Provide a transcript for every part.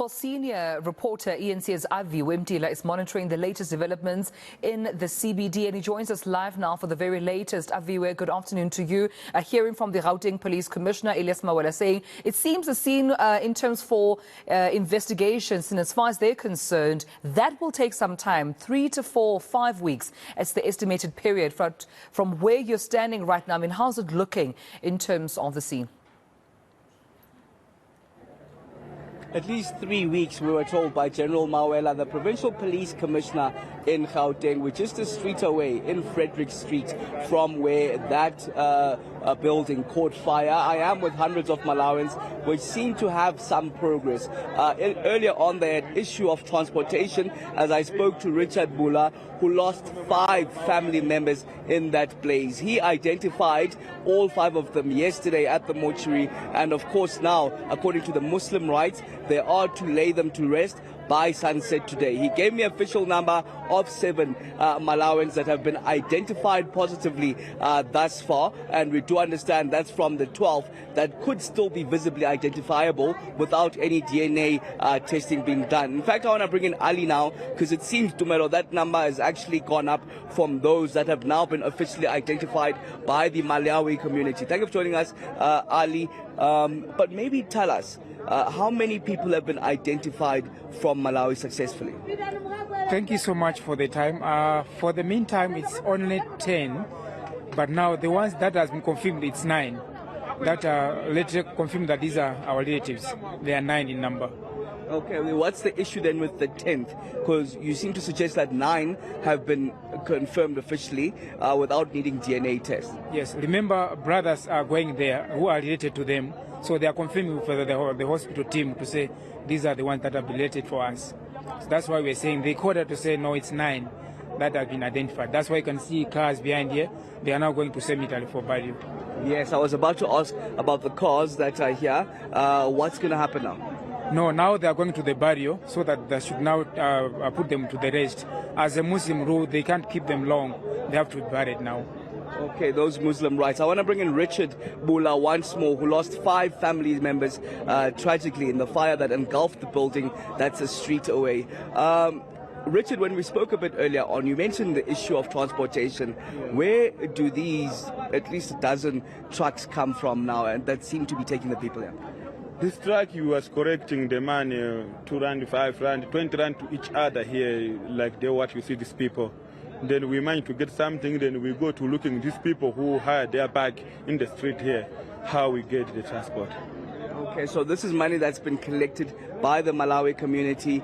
Well, senior reporter ENC's Aviwe Mtila is monitoring the latest developments in the CBD, and he joins us live now for the very latest. Aviwe, good afternoon to you. Hearing from the Gauteng Police Commissioner, Elias Mawela, saying it seems the scene in terms for investigations, and as far as they're concerned, that will take some time, 3 to 4, 5 weeks. It's the estimated period. From where you're standing right now, I mean, how's it looking in terms of the scene? At least 3 weeks, we were told by General Mawela, the Provincial Police Commissioner in Gauteng. We're just a street away in Frederick Street from where that building caught fire. I am with hundreds of Malawans, which seem to have some progress. Earlier on, they had issue of transportation, as I spoke to Richard Bula, who lost 5 family members in that blaze. He identified all 5 of them yesterday at the mortuary, and of course now, according to the Muslim rites, they are to lay them to rest by sunset today. He gave me an official number of 7 Malawans that have been identified positively thus far, and we do understand that's from the 12 that could still be visibly identifiable without any DNA testing being done. In fact, I want to bring in Ali now, because it seems, Dumelo, that number has actually gone up from those that have now been officially identified by the Malawi community. Thank you for joining us, Ali. But maybe tell us, how many people have been identified from Malawi successfully? Thank you so much for the time. For the meantime, it's only 10, but now the ones that has been confirmed, it's 9. That later confirmed that these are our relatives. They are 9 in number. Okay, well, what's the issue then with the 10th? Because you seem to suggest that 9 have been confirmed officially without needing DNA tests. Yes, remember, brothers are going there who are related to them. So they are confirming for the hospital team to say these are the ones that are related for us. So that's why we're saying they called to say no, it's 9 that have been identified. That's why you can see cars behind here. They are now going to cemetery for burial. Yes, I was about to ask about the cars that are here. What's going to happen now? No, now they are going to the burial, so that they should now put them to the rest. As a Muslim rule, they can't keep them long. They have to be buried now. Okay, those Muslim rights. I want to bring in Richard Bula once more, who lost 5 family members tragically in the fire that engulfed the building that's a street away. Richard, when we spoke a bit earlier on, you mentioned the issue of transportation. Where do these at least a dozen trucks come from now, and that seem to be taking the people here? This truck, you was correcting the money, 2 rand, 5 rand, 20 rand to each other here, like what you see these people. Then we manage to get something, then we go to looking these people who hide their bag in the street here, how we get the transport. Okay, so this is money that's been collected by the Malawi community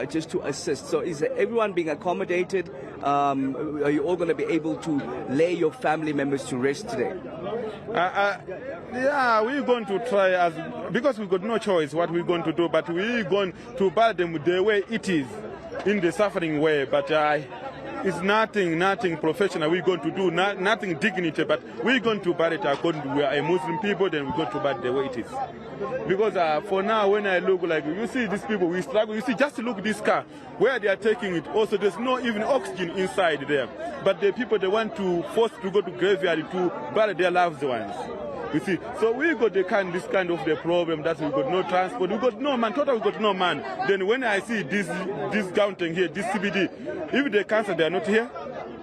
just to assist. So is everyone being accommodated? Are you all going to be able to lay your family members to rest today? Yeah, we're going to try, because we've got no choice what we're going to do, but we're going to bury them the way it is, in the suffering way. But it's nothing professional we're going to do, nothing dignity, but we're going to bury it according to we are a Muslim people, then we're going to bury it the way it is. Because for now, when I look, like, you see these people, we struggle. You see, just look this car, where they are taking it. Also, there's no even oxygen inside there. But the people, they want to force to go to graveyard to bury their loved ones. You see, so we got this kind of the problem that we got no transport, we got no man, totally we got no man. Then when I see this Gauteng here, this CBD, if they cancel, they are not here.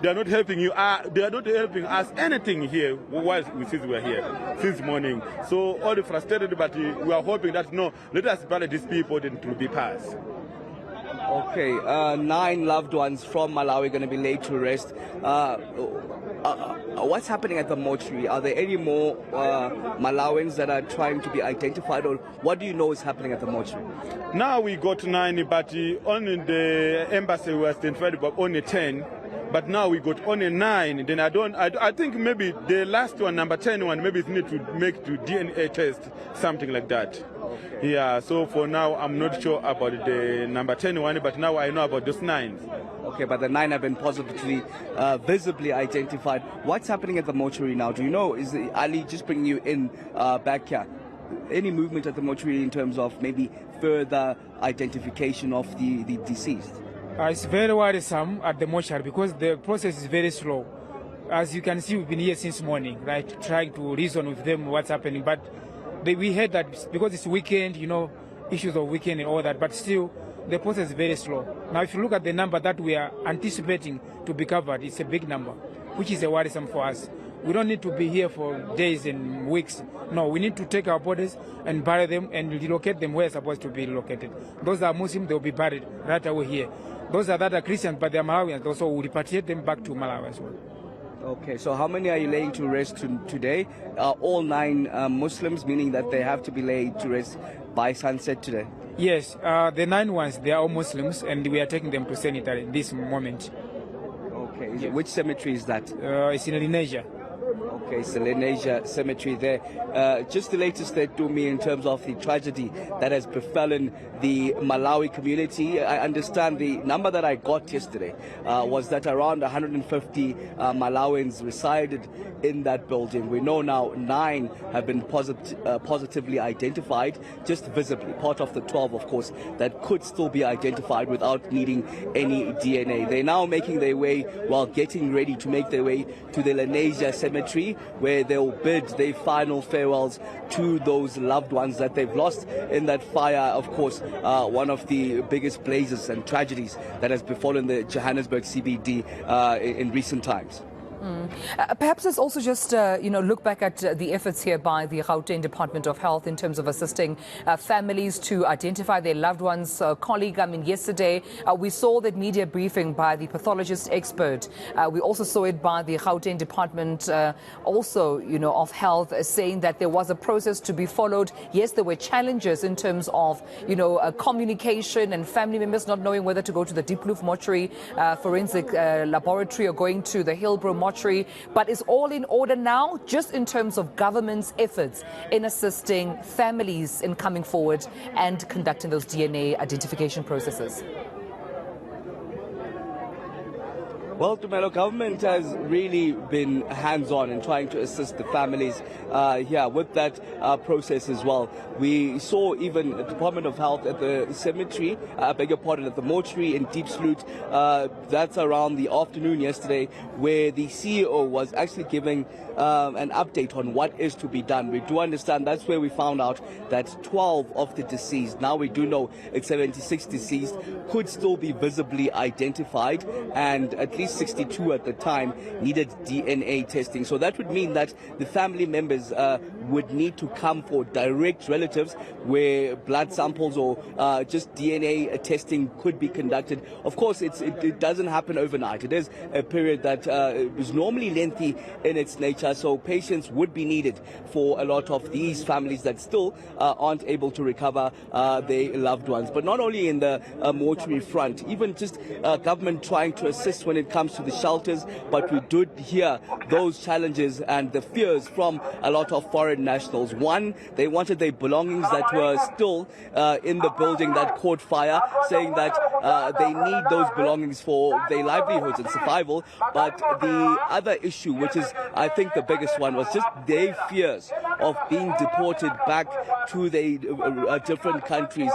They are not helping you. They are not helping us anything here while we are here since morning. So all the frustrated, but we are hoping that no, let us bury these people, then it will be passed. Okay, 9 loved ones from Malawi going to be laid to rest. What's happening at the mortuary? Are there any more Malawans that are trying to be identified, or what do you know is happening at the mortuary? Now we got 9, but only the embassy was identified, but only 10. But now we got only 9. Then I think maybe the last one, number 10 one, maybe it need to make to DNA test, something like that. Yeah, so for now, I'm not sure about the number 10 one, but now I know about those 9. Okay, but the 9 have been positively, visibly identified. What's happening at the mortuary now? Do you know? Is Ali just bringing you in back here? Any movement at the mortuary in terms of maybe further identification of the deceased? It's very worrisome at the mortuary because the process is very slow. As you can see, we've been here since morning, right, trying to reason with them what's happening. But we heard that because it's weekend, you know, issues of weekend and all that, but still the process is very slow. Now, if you look at the number that we are anticipating to be covered, it's a big number, which is a worrisome for us. We don't need to be here for days and weeks. No, we need to take our bodies and bury them and relocate them where they're supposed to be located. Those that are Muslim, they'll be buried right away here. Those that are Christians, but they're Malawians, also will repatriate them back to Malawi as well. Okay, so how many are you laying to rest today? All 9 Muslims, meaning that they have to be laid to rest by sunset today? Yes, the 9 ones, they are all Muslims, and we are taking them to sanitary at this moment. Okay, Yes. Which cemetery is that? It's in Lenasia. Okay, so Lenasia Cemetery there. Just the latest there to me in terms of the tragedy that has befallen the Malawi community. I understand the number that I got yesterday was that around 150 Malawians resided in that building. We know now 9 have been positively identified, just visibly, part of the 12, of course, that could still be identified without needing any DNA. They're now making their way, while getting ready to make their way to the Lenasia Cemetery, where they'll bid their final farewells to those loved ones that they've lost in that fire. Of course, one of the biggest blazes and tragedies that has befallen the Johannesburg CBD in recent times. Perhaps let's also just, look back at the efforts here by the Gauteng Department of Health in terms of assisting families to identify their loved ones. Colleague, yesterday we saw that media briefing by the pathologist expert. We also saw it by the Gauteng Department of Health, saying that there was a process to be followed. Yes, there were challenges in terms of, communication and family members not knowing whether to go to the Diepkloof Mortuary forensic laboratory or going to the Hillbrow Mortuary. But is all in order now, just in terms of government's efforts in assisting families in coming forward and conducting those DNA identification processes? Well, Tumelo, government has really been hands-on in trying to assist the families here with that process as well. We saw even the Department of Health at the cemetery, at the mortuary in Diepkloof. That's around the afternoon yesterday, where the CEO was actually giving an update on what is to be done. We do understand that's where we found out that 12 of the deceased, now we do know it's 76 deceased, could still be visibly identified, and at least 62 at the time needed DNA testing. So that would mean that the family members would need to come for direct relatives, where blood samples or just DNA testing could be conducted. Of course, it doesn't happen overnight. It is a period that is normally lengthy in its nature, so patience would be needed for a lot of these families that still aren't able to recover their loved ones. But not only in the mortuary front, even just government trying to assist when it comes to the shelters, but we did hear those challenges and the fears from a lot of foreign nationals. One, they wanted their belongings that were still in the building that caught fire, saying that they need those belongings for their livelihoods and survival. But the other issue, which is I think the biggest one, was just their fears of being deported back to their different countries.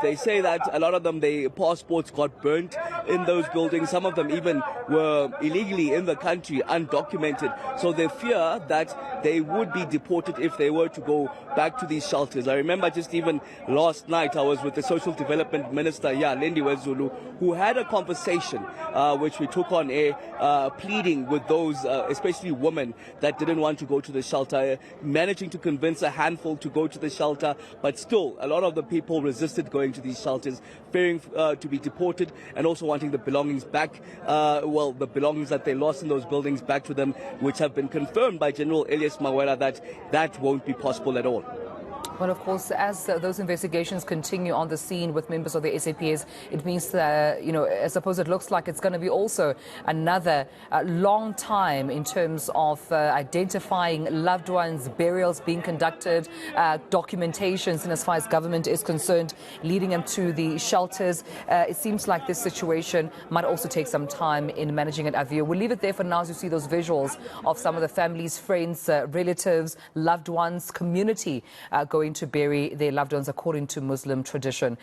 They say that a lot of them, their passports got burnt in those buildings. Some of them even were illegally in the country, undocumented. So they fear that they would be deported if they were to go back to these shelters. I remember just even last night I was with the Social Development Minister, Lindiwe Zulu, who had a conversation which we took on air, pleading with those, especially women, that didn't want to go to the shelter, managing to convince a handful to go to the shelter, but still a lot of the people resisted going to these shelters, fearing to be deported, and also wanting the belongings back, the belongings that they lost in those buildings back to them, which have been confirmed by General Elias Mawela that won't be possible at all. Well, of course, as those investigations continue on the scene with members of the SAPS, it means that, I suppose it looks like it's going to be also another long time in terms of identifying loved ones, burials being conducted, documentations, and as far as government is concerned, leading them to the shelters. It seems like this situation might also take some time in managing it, Aviwe. We'll leave it there for now as you see those visuals of some of the families, friends, relatives, loved ones, community going to bury their loved ones according to Muslim tradition.